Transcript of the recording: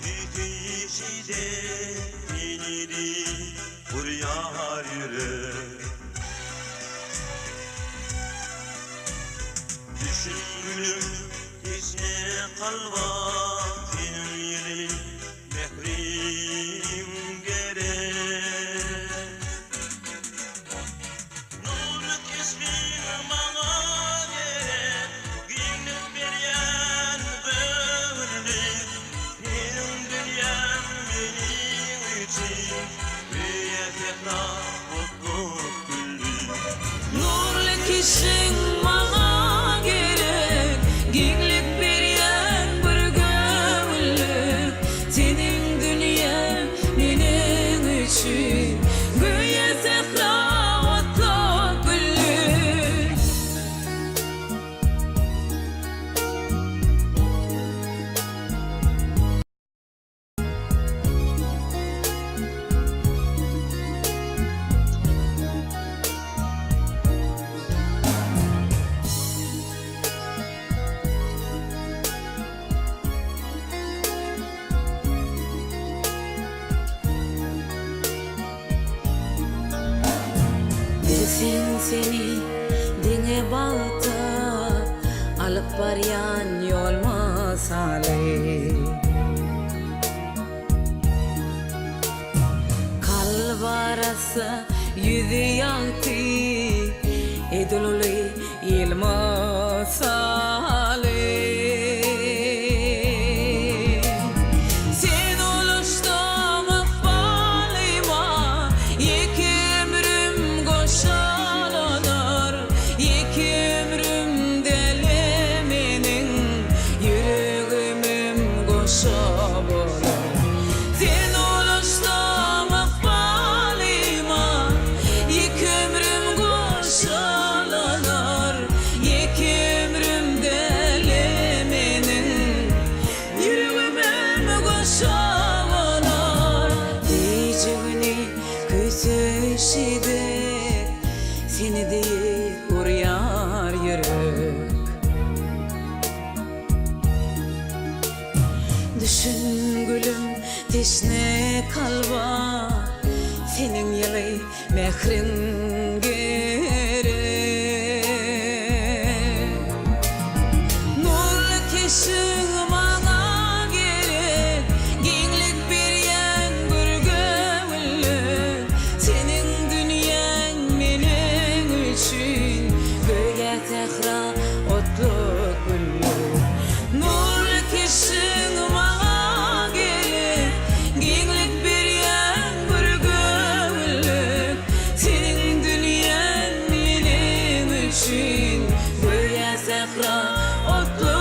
Bitişide iniri kuryar yürek. Düşüngülüm içine kalva senin yerin mehrim gerek. Nurluk ismin bana gerek, giyinip beryen ömürlük. Benim dünyam benim için büyütekla mutluluk güllük. Nurluk ismin bana gerek, giyinip beryen bir gömüllük. Senin dünyan benim için büyütekla mutluluk güllük. Bilsin seni dine bağıta, alıp baryan yol masale. Kalp arası yüzü yaktı, ediluli ilmasale. Sen oluştan akbalima, iki ömrüm koşalanır, iki ömrüm delemenin, yüreğimim koşabolur. Sen oluştan akbalima, iki ömrüm koşalanır, iki ömrüm delemenin, yüreğimim koşabolur. Diyeceğini küsüşide, seni diye uğrayar yürek. Düşün gülüm teşne kalba, senin yılı mehrin gerek. Nurluk eşin bana gerek, genlik beryen bir gömüllük. Senin dünyan benim için göğe tekrar otluk güllük. Nurluk eşin bana gerek, genlik beryen bir gömüllük. Senin dünyan benim için göğe tekrar otluk